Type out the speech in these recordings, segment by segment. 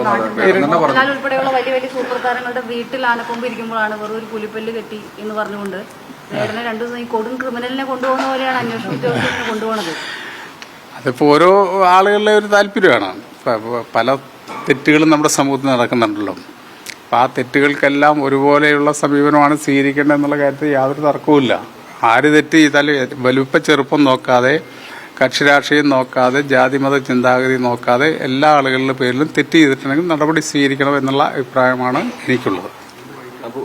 മോഹൻലാൽ ഉൾപ്പെടെയുള്ള വലിയ വലിയ സൂപ്പർ താരങ്ങളുടെ വീട്ടിൽ ആനക്കൊമ്പ് ഇരിക്കുമ്പോഴാണ് വെറും ഒരു പുലിപ്പല്ല് കെട്ടി എന്ന് പറഞ്ഞുകൊണ്ട് വേടനെ 2 ദിവസം ഈ കൊടും ക്രിമിനലിനെ കൊണ്ടുപോകുന്ന പോലെയാണ് അന്വേഷണ ഉദ്യോഗസ്ഥനെ കൊണ്ടുപോകുന്നത്. അതിപ്പോൾ ഓരോ ആളുകളുടെ ഒരു താല്പര്യമാണ്. പല തെറ്റുകളും നമ്മുടെ സമൂഹത്തിൽ നടക്കുന്നുണ്ടല്ലോ. അപ്പം ആ തെറ്റുകൾക്കെല്ലാം ഒരുപോലെയുള്ള സമീപനമാണ് സ്വീകരിക്കേണ്ടത് എന്നുള്ള കാര്യത്തിൽ യാതൊരു തർക്കവുമില്ല. ആര് തെറ്റ് ചെയ്താലും വലുപ്പ ചെറുപ്പം നോക്കാതെ, കക്ഷി രാഷ്ട്രീയം നോക്കാതെ, ജാതിമത ചിന്താഗതി നോക്കാതെ എല്ലാ ആളുകളുടെ പേരിലും തെറ്റ് ചെയ്തിട്ടുണ്ടെങ്കിൽ നടപടി സ്വീകരിക്കണം എന്നുള്ള അഭിപ്രായമാണ് എനിക്കുള്ളത്. അപ്പോൾ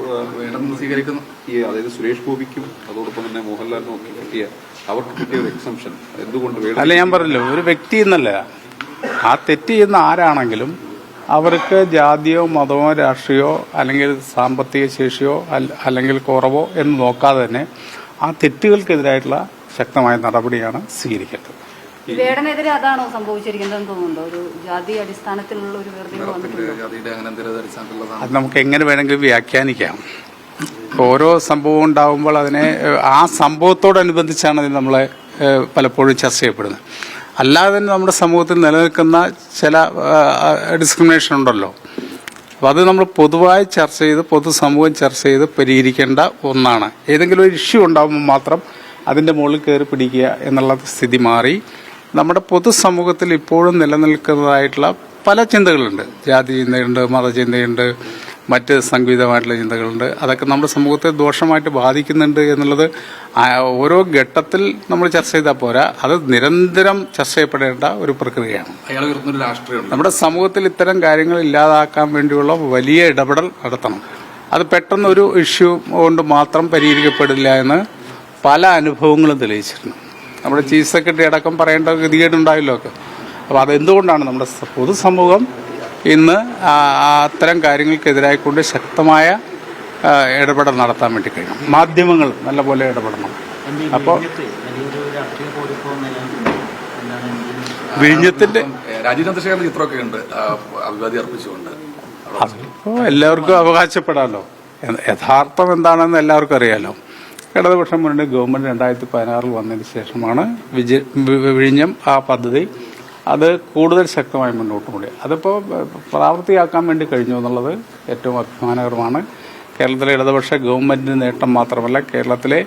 സ്വീകരിക്കുന്നു അതായത് സുരേഷ് ഗോപിക്കും അതോടൊപ്പം തന്നെ മോഹൻലാലിനും ഒക്കെ കിട്ടിയ അവർക്ക് കിട്ടിയ ഒരു എക്സംഷൻ എന്തുകൊണ്ട് അല്ല, ഞാൻ പറഞ്ഞല്ലോ, ഒരു വ്യക്തി എന്നല്ല, ആ തെറ്റ് ചെയ്യുന്ന ആരാണെങ്കിലും അവർക്ക് ജാതിയോ മതമോ രാഷ്ട്രീയമോ അല്ലെങ്കിൽ സാമ്പത്തിക ശേഷിയോ അല്ലെങ്കിൽ കുറവോ എന്ന് നോക്കാതെ തന്നെ ആ തെറ്റുകൾക്കെതിരായിട്ടുള്ള ശക്തമായ നടപടിയാണ് സ്വീകരിക്കേണ്ടത്. വേടനെതിരെ അതാണോ സംഭവിച്ചിരിക്കുന്നതെന്ന് തോന്നുന്നുണ്ടോ? ഒരു ജാതി അടിസ്ഥാനത്തിലുള്ള ഒരു അത് നമുക്ക് എങ്ങനെ വേണമെങ്കിലും വ്യാഖ്യാനിക്കാം. ഓരോ സംഭവം ഉണ്ടാകുമ്പോൾ അതിനെ ആ സംഭവത്തോടനുബന്ധിച്ചാണ് അതിന് നമ്മളെ പലപ്പോഴും ചർച്ച ചെയ്യപ്പെടുന്നത്. അല്ലാതെ തന്നെ നമ്മുടെ സമൂഹത്തിൽ നിലനിൽക്കുന്ന ചില ഡിസ്ക്രിമിനേഷൻ ഉണ്ടല്ലോ. അപ്പോൾ അത് നമ്മൾ പൊതുവായി ചർച്ച ചെയ്ത് പൊതുസമൂഹം ചർച്ച ചെയ്ത് പരിഹരിക്കേണ്ട ഒന്നാണ്. ഏതെങ്കിലും ഒരു ഇഷ്യൂ ഉണ്ടാകുമ്പോൾ മാത്രം അതിൻ്റെ മുകളിൽ കയറി പിടിക്കുക എന്നുള്ള സ്ഥിതി മാറി നമ്മുടെ പൊതുസമൂഹത്തിൽ ഇപ്പോഴും നിലനിൽക്കുന്നതായിട്ടുള്ള പല ചിന്തകളുണ്ട്. ജാതി ചിന്തയുണ്ട്, മതചിന്തയുണ്ട്, മറ്റ് സംഘടിതമായിട്ടുള്ള ചിന്തകളുണ്ട്. അതൊക്കെ നമ്മുടെ സമൂഹത്തെ ദോഷമായിട്ട് ബാധിക്കുന്നുണ്ട് എന്നുള്ളത് ഓരോ ഘട്ടത്തിൽ നമ്മൾ ചർച്ച ചെയ്താൽ പോരാ, അത് നിരന്തരം ചർച്ച ചെയ്യപ്പെടേണ്ട ഒരു പ്രക്രിയയാണ്. നമ്മുടെ സമൂഹത്തിൽ ഇത്തരം കാര്യങ്ങൾ ഇല്ലാതാക്കാൻ വേണ്ടിയുള്ള വലിയ ഇടപെടൽ നടത്തണം. അത് പെട്ടെന്ന് ഒരു ഇഷ്യൂ കൊണ്ട് മാത്രം പരിഹരിക്കപ്പെടില്ല എന്ന് പല അനുഭവങ്ങളും തെളിയിച്ചിട്ടുണ്ട്. നമ്മുടെ ചീഫ് സെക്രട്ടറി അടക്കം പറയേണ്ട ഗതികേടുണ്ടായല്ലോ ഒക്കെ. അപ്പോൾ അതെന്തുകൊണ്ടാണ് നമ്മുടെ പൊതുസമൂഹം ഇന്ന് അത്തരം കാര്യങ്ങൾക്കെതിരായിക്കൊണ്ട് ശക്തമായ ഇടപെടൽ നടത്താൻ വേണ്ടി കഴിയണം. മാധ്യമങ്ങൾ നല്ലപോലെ ഇടപെടണം. അപ്പോൾ വിഴിഞ്ഞത്തിന്റെ ചിത്രമൊക്കെ ഉണ്ട് അഭിവാദ്യം അർപ്പിച്ചുകൊണ്ട്. അപ്പോൾ എല്ലാവർക്കും അവകാശപ്പെടാമല്ലോ. യഥാർത്ഥം എന്താണെന്ന് എല്ലാവർക്കും അറിയാലോ. ഇടതുപക്ഷം മുന്നണി ഗവൺമെന്റ് 2016 വന്നതിന് ശേഷമാണ് വിഴിഞ്ഞം ആ പദ്ധതി അത് കൂടുതൽ ശക്തമായി മുന്നോട്ട് കൂടി അതിപ്പോൾ പ്രാവർത്തികമാക്കാൻ വേണ്ടി കഴിഞ്ഞു എന്നുള്ളത് ഏറ്റവും അഭിമാനകരമാണ്. കേരളത്തിലെ ഇടതുപക്ഷ ഗവൺമെന്റിന്റെ നേട്ടം മാത്രമല്ല, കേരളത്തിലെ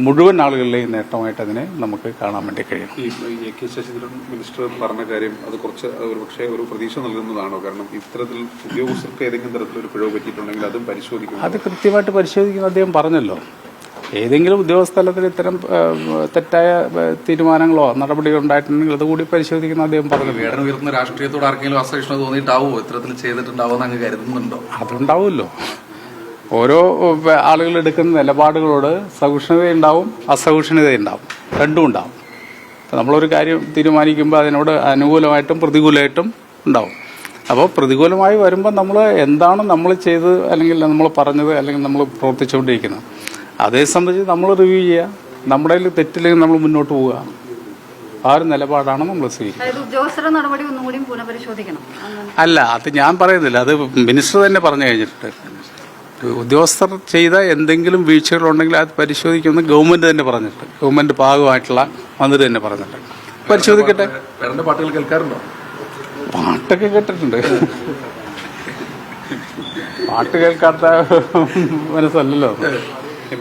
മുഴുവൻ ആളുകളുടെയും നേട്ടമായിട്ട് അതിനെ നമുക്ക് കാണാൻ വേണ്ടി കഴിയും. ഈ കെ ശശീന്ദ്രൻ മിനിസ്റ്റർ പറഞ്ഞ കാര്യം അത് കുറച്ച് ഒരുപക്ഷെ ഒരു പ്രതീക്ഷ നൽകുന്നതാണോ? കാരണം ഇത്തരത്തിൽ ഉദ്യോഗസ്ഥർക്ക് ഏതെങ്കിലും തരത്തിലൊരു പിഴവ് പറ്റിയിട്ടുണ്ടെങ്കിൽ അതും പരിശോധിക്കും. അത് കൃത്യമായിട്ട് പരിശോധിക്കുന്ന അദ്ദേഹം പറഞ്ഞല്ലോ. ഏതെങ്കിലും ഉദ്യോഗസ്ഥലത്തിൽ ഇത്തരം തെറ്റായ തീരുമാനങ്ങളോ നടപടികളോ ഉണ്ടായിട്ടുണ്ടെങ്കിൽ അതുകൂടി പരിശോധിക്കുന്ന അദ്ദേഹം പറഞ്ഞു. വേടൻ ഉയർന്ന രാഷ്ട്രീയത്തോട് ആർക്കെങ്കിലും അസഹിഷ്ണുത തോന്നിയിട്ടാവോ ഇത്തരത്തിൽ ചെയ്തിട്ടുണ്ടാവുമെന്ന് അങ്ങ് കരുതുന്നുണ്ടോ? അതുണ്ടാവുമല്ലോ. ഓരോ ആളുകൾ എടുക്കുന്ന നിലപാടുകളോട് സഹിഷ്ണുതയുണ്ടാവും, അസഹിഷ്ണുതയുണ്ടാവും, രണ്ടും ഉണ്ടാവും. നമ്മളൊരു കാര്യം തീരുമാനിക്കുമ്പോൾ അതിനോട് അനുകൂലമായിട്ടും പ്രതികൂലമായിട്ടും ഉണ്ടാവും. അപ്പോൾ പ്രതികൂലമായി വരുമ്പോൾ നമ്മൾ എന്താണ് നമ്മൾ ചെയ്തത് അല്ലെങ്കിൽ നമ്മൾ പറഞ്ഞത് അല്ലെങ്കിൽ നമ്മൾ പ്രവർത്തിച്ചുകൊണ്ടിരിക്കുന്നത് അതേ സംബന്ധിച്ച് നമ്മൾ റിവ്യൂ ചെയ്യുക. നമ്മുടെ കയ്യിൽ തെറ്റില്ലെങ്കിൽ നമ്മൾ മുന്നോട്ട് പോവുക. ആ ഒരു നിലപാടാണ് നമ്മൾ സ്വീകരിക്കുന്നത്. അല്ല, അത് ഞാൻ പറയുന്നില്ല, അത് മിനിസ്റ്റർ തന്നെ പറഞ്ഞു കഴിഞ്ഞിട്ടുണ്ട്. ഉദ്യോഗസ്ഥർ ചെയ്ത എന്തെങ്കിലും വീഴ്ചകളുണ്ടെങ്കിൽ അത് പരിശോധിക്കുമെന്ന് ഗവൺമെന്റ് തന്നെ പറഞ്ഞിട്ടുണ്ട്. ഗവൺമെന്റ് ഭാഗമായിട്ടുള്ള മന്ത്രി തന്നെ പറഞ്ഞിട്ടുണ്ട്. പരിശോധിക്കട്ടെ. പാട്ടുകൾ കേൾക്കാറുണ്ടോ? പാട്ടൊക്കെ കേട്ടിട്ടുണ്ട്. പാട്ട് കേൾക്കാത്ത മനസ്സല്ലല്ലോ.